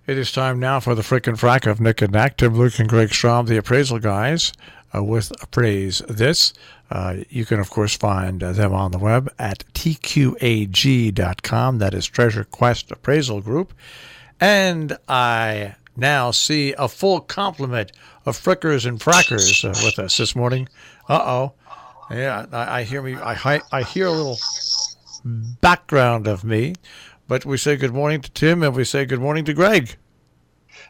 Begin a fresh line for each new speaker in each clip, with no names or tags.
It is time now for the frickin' frack of Nick and Nack, Tim, Luke, and Greg Strom, the appraisal guys, with Appraise This. You can, of course, find them on the web at tqag.com. That is Treasure Quest Appraisal Group. And I now see a full complement of frickers and frackers with us this morning. Uh-oh. Yeah, I hear a little background of me. But we say good morning to Tim, and we say good morning to Greg.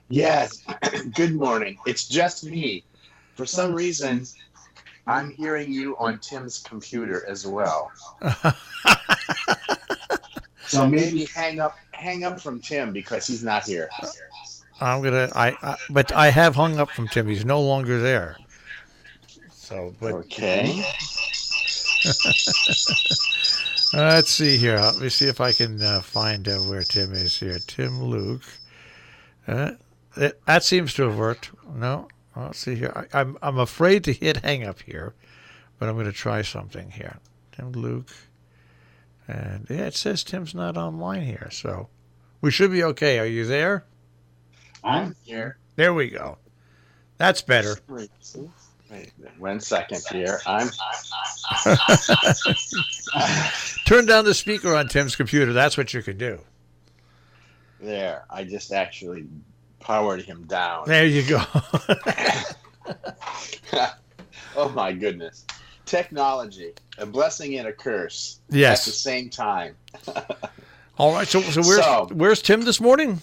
Yes, good morning. It's just me. For some reason, I'm hearing you on Tim's computer as well. So maybe hang up from Tim because he's not here.
But I have hung up from Tim. He's no longer there. So, but
okay.
Let's see here. Let me see if I can find where Tim is here. Tim Luke. That seems to have worked. No, let's see here. I'm afraid to hit hang up here, but I'm going to try something here. Tim Luke. And yeah, it says Tim's not online here, so we should be okay. Are you there?
I'm here.
There we go. That's better.
Wait 1 second here.
Turn down the speaker on Tim's computer. That's what you can do.
There. I just actually powered him down.
There you go.
Oh, my goodness. Technology, a blessing and a curse.
Yes.
At the same time.
All right. So where's Tim this morning?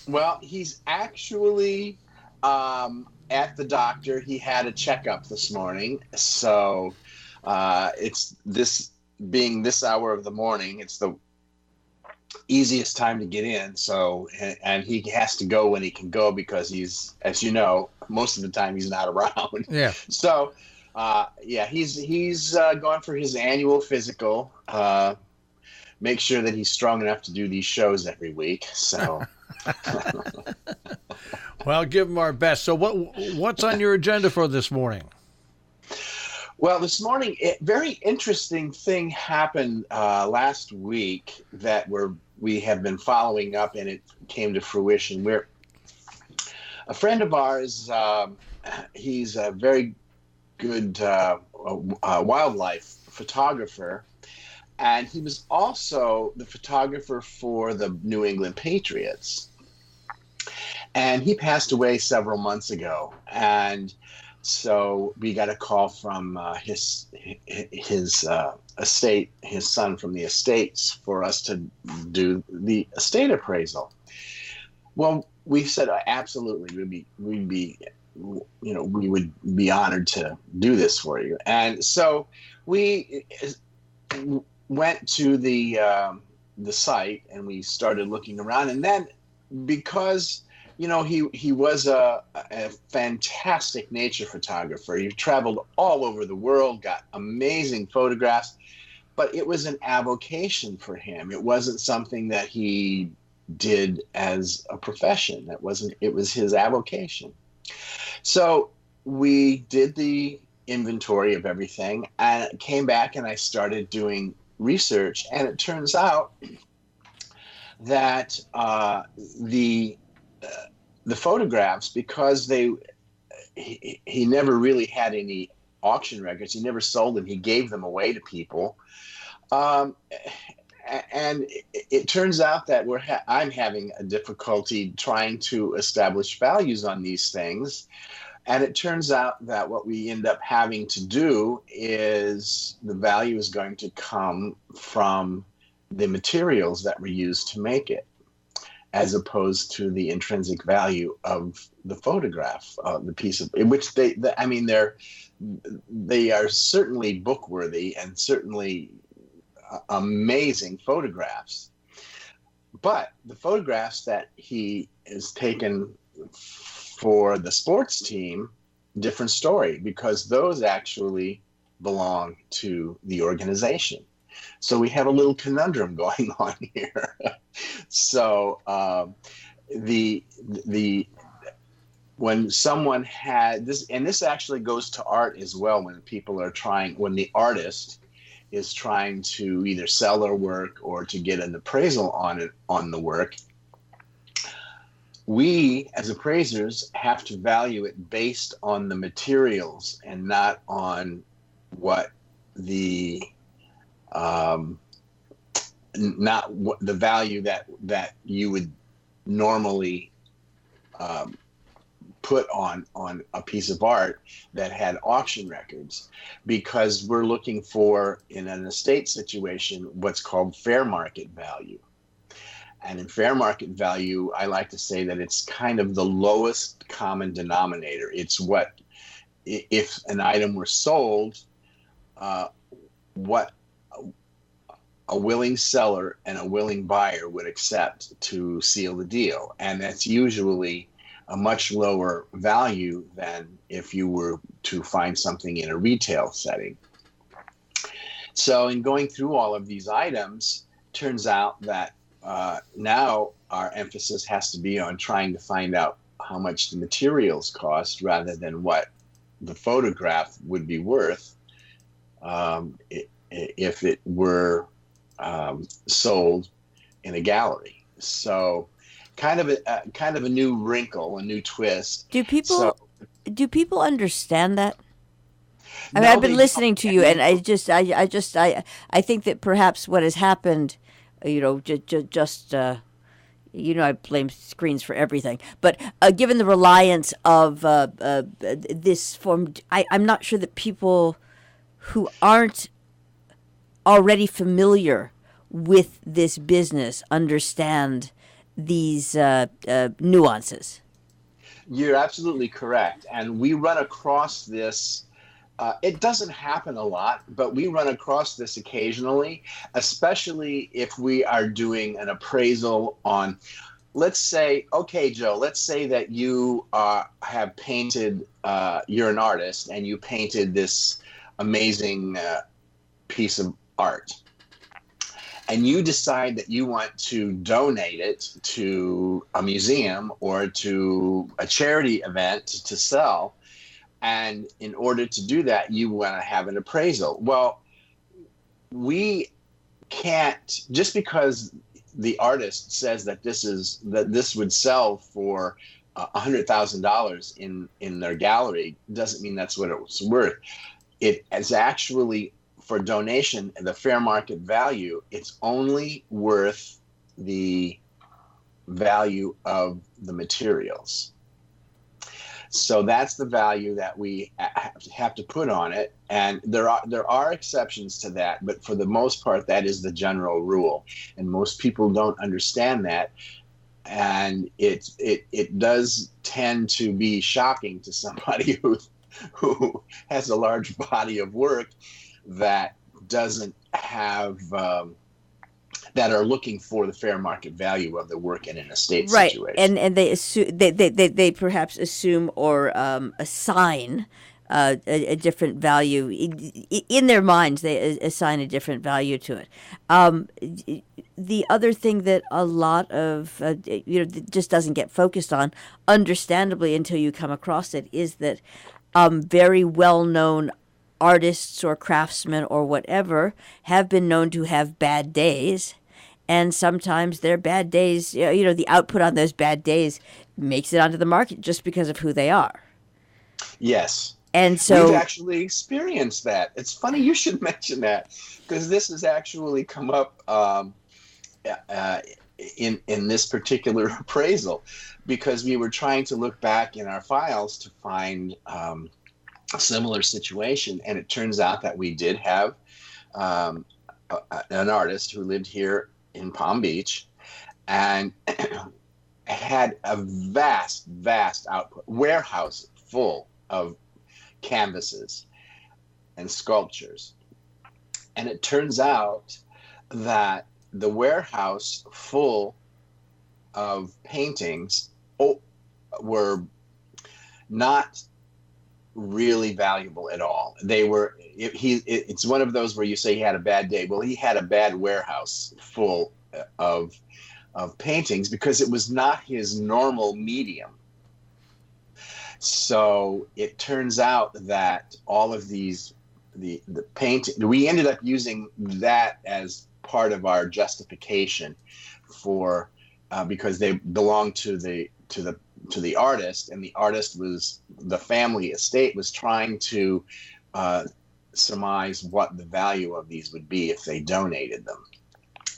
Well, he's actually at the doctor. He had a checkup this morning. So it's being this hour of the morning, it's the easiest time to get in. So, and he has to go when he can go because he's, as you know, most of the time he's not around.
Yeah.
So, he's going for his annual physical. Make sure that he's strong enough to do these shows every week. So,
well, give him our best. So, what's on your agenda for this morning?
Well, this morning, a very interesting thing happened last week that we have been following up, and it came to fruition. Where a friend of ours, he's a very good wildlife photographer, and he was also the photographer for the New England Patriots. And he passed away several months ago, and so we got a call from his estate, his son from the estates, for us to do the estate appraisal. Well, we said absolutely, we would be honored to do this for you. And so we went to the site and we started looking around. And then because he was a fantastic nature photographer. He traveled all over the world, got amazing photographs, but it was an avocation for him. It wasn't something that he did as a profession. It was his avocation. So we did the inventory of everything and came back, and I started doing research, and it turns out that the photographs, because he never really had any auction records, he never sold them, he gave them away to people, and it turns out that I'm having a difficulty trying to establish values on these things. And it turns out that what we end up having to do is the value is going to come from the materials that were used to make it, as opposed to the intrinsic value of the photograph, the piece of in which they are certainly book worthy and certainly amazing photographs. But the photographs that he is taken for the sports team, different story, because those actually belong to the organization. So we have a little conundrum going on here. So when someone had this, and this actually goes to art as well, when the artist is trying to either sell their work or to get an appraisal on the work, we as appraisers have to value it based on the materials and not on what the not what the value that you would normally put on a piece of art that had auction records, because we're looking for, in an estate situation, what's called fair market value. And in fair market value, I like to say that it's kind of the lowest common denominator. It's what, if an item were sold, what a willing seller and a willing buyer would accept to seal the deal. And that's usually a much lower value than if you were to find something in a retail setting. So in going through all of these items, turns out that now our emphasis has to be on trying to find out how much the materials cost rather than what the photograph would be worth if it were sold in a gallery. So kind of a new wrinkle, a new twist.
Do people understand that? I mean, I've been listening to you, and I think that perhaps what has happened, I blame screens for everything. But given the reliance of this form, I'm not sure that people who aren't already familiar with this business understand these nuances.
You're absolutely correct. And we run across this. It doesn't happen a lot, but we run across this occasionally, especially if we are doing an appraisal on, let's say, okay, Joe, let's say that you have painted, you're an artist, and you painted this amazing piece of art. And you decide that you want to donate it to a museum or to a charity event to sell. And in order to do that, you want to have an appraisal. Well, we can't, just because the artist says that this would sell for $100,000 in their gallery, doesn't mean that's what it's worth. It is actually, for donation, the fair market value, it's only worth the value of the materials. So that's the value that we have to put on it. And there are exceptions to that, but for the most part, that is the general rule. And most people don't understand that. And it does tend to be shocking to somebody who has a large body of work that doesn't have that are looking for the fair market value of the work in an estate situation.
And they assume they perhaps assume or assign a different value in their minds. They assign a different value to it. The other thing that a lot of just doesn't get focused on, understandably, until you come across it, is that very well-known artists or craftsmen or whatever have been known to have bad days, and sometimes their bad days, the output on those bad days makes it onto the market just because of who they are.
Yes.
And so
we've actually experienced that. It's funny you should mention that, because this has actually come up in this particular appraisal, because we were trying to look back in our files to find a similar situation, and it turns out that we did have an artist who lived here in Palm Beach and had a vast output, warehouse full of canvases and sculptures. And it turns out that the warehouse full of paintings were not really valuable at all. They were, it's one of those where you say he had a bad day. Well, he had a bad warehouse full of paintings because it was not his normal medium. So it turns out that all of these, the painting, we ended up using that as part of our justification for, because they belong to the to the artist, and the artist the family estate was trying to surmise what the value of these would be if they donated them.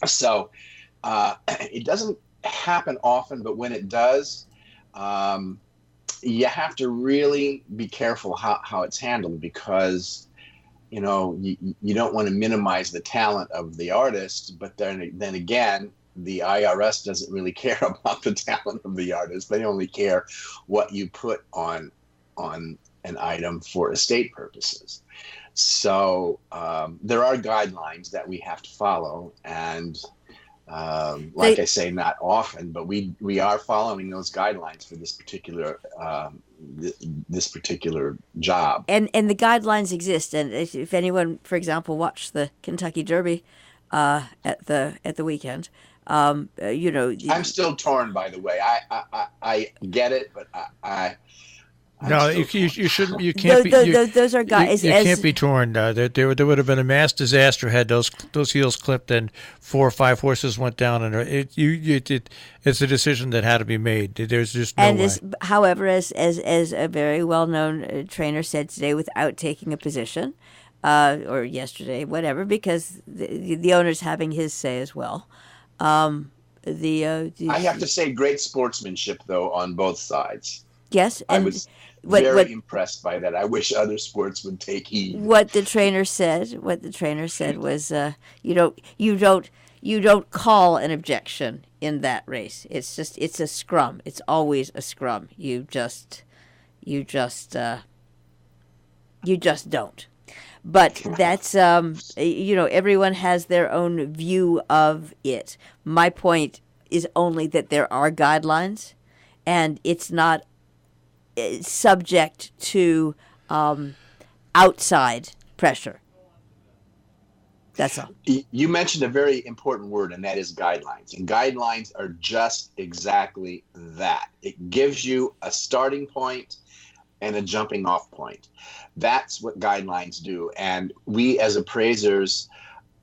So it doesn't happen often, but when it does, you have to really be careful how it's handled, because you don't want to minimize the talent of the artist, but then again, the IRS doesn't really care about the talent of the artist. They only care what you put on an item for estate purposes. So there are guidelines that we have to follow, and I say, not often, but we are following those guidelines for this particular job.
And the guidelines exist. And if anyone, for example, watched the Kentucky Derby at the weekend, I'm
still torn, by the way. I get it, but
you shouldn't. You can't.
Those are guys.
You can't be torn. There would have been a mass disaster had those heels clipped and 4 or 5 horses went down, and it's a decision that had to be made. There's just no way.
However, as a very well-known trainer said today, without taking a position, or yesterday, whatever, because the owner's having his say as well. I
have to say, great sportsmanship though on both sides.
Yes, and
I was very impressed by that. I wish other sports would take heed.
What the trainer said was, you don't call an objection in that race. It's a scrum. It's always a scrum. You just don't. But that's everyone has their own view of it. My point is only that there are guidelines, and it's not subject to outside pressure. That's all.
You mentioned a very important word, and that is guidelines. And guidelines are just exactly that. It gives you a starting point and a jumping off point. That's what guidelines do. And we as appraisers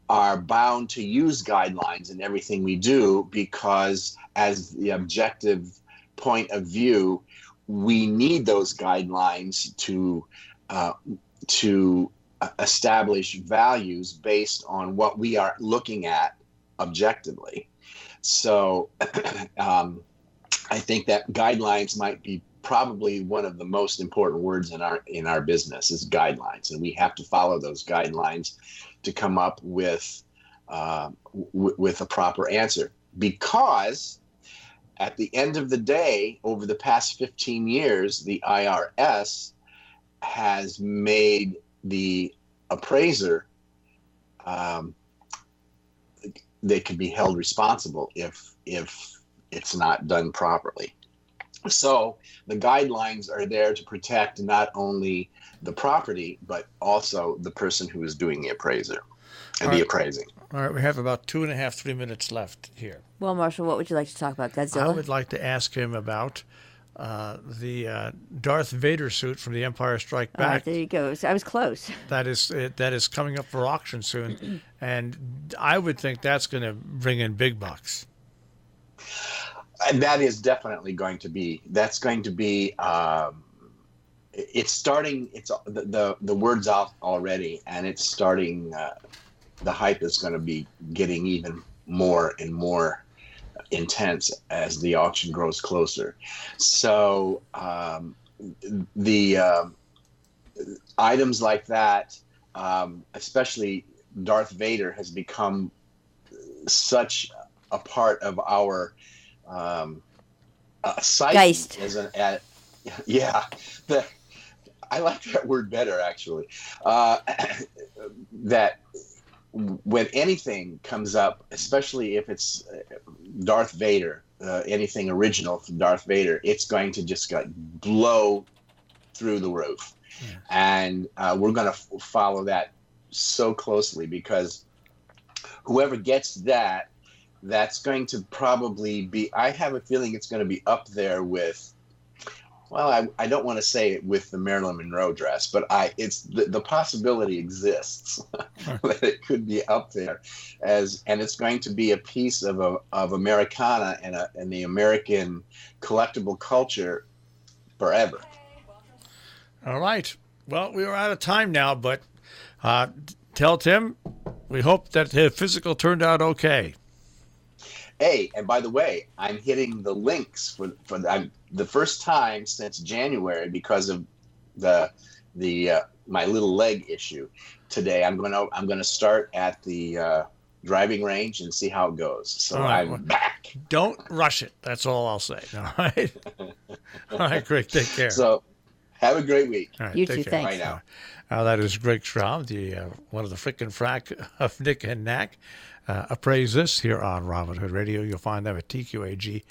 are bound to use guidelines in everything we do, because as the objective point of view, we need those guidelines to establish values based on what we are looking at objectively. So I think that guidelines might be probably one of the most important words in our business is guidelines, and we have to follow those guidelines to come up with a proper answer. Because at the end of the day, over the past 15 years, the IRS has made the appraiser, they can be held responsible if it's not done properly. So the guidelines are there to protect not only the property, but also the person who is doing the appraiser and the appraising.
All right, we have about 2.5, 3 minutes left here.
Well, Marshall, what would you like to talk about? Godzilla?
I would like to ask him about the Darth Vader suit from The Empire Strikes Back.
All right, there you go. So I was close.
That is coming up for auction soon, and I would think that's going to bring in big bucks.
And that is definitely going to be. That's going to be. It's starting. It's the word's out already, and it's starting. The hype is going to be getting even more and more intense as the auction grows closer. So the items like that, especially Darth Vader, has become such a part of our psyche. I like that word better, actually. That when anything comes up, especially if it's Darth Vader, anything original from Darth Vader, it's going to just blow through the roof. Yeah. And we're going to follow that so closely, because whoever gets that, that's going to probably be, I have a feeling it's going to be up there with well, I don't want to say it with the Marilyn Monroe dress, but it's the possibility exists that it could be up there, and it's going to be a piece of Americana and the American collectible culture forever.
All right. Well, we are out of time now, but tell Tim we hope that his physical turned out okay.
Hey, and by the way, I'm hitting the links for the first time since January because of the my little leg issue. Today, I'm gonna start at the driving range and see how it goes. So I'm back.
Don't rush it. That's all I'll say. All right. All right, Greg. Take care.
So have a great week.
All right,
you
take
too.
care.
Thanks.
Bye now.
That is Greg Schraub, one of the frickin' frack of Nick and Knack. Appraise this here on Robin Hood Radio. You'll find them at tqag.com.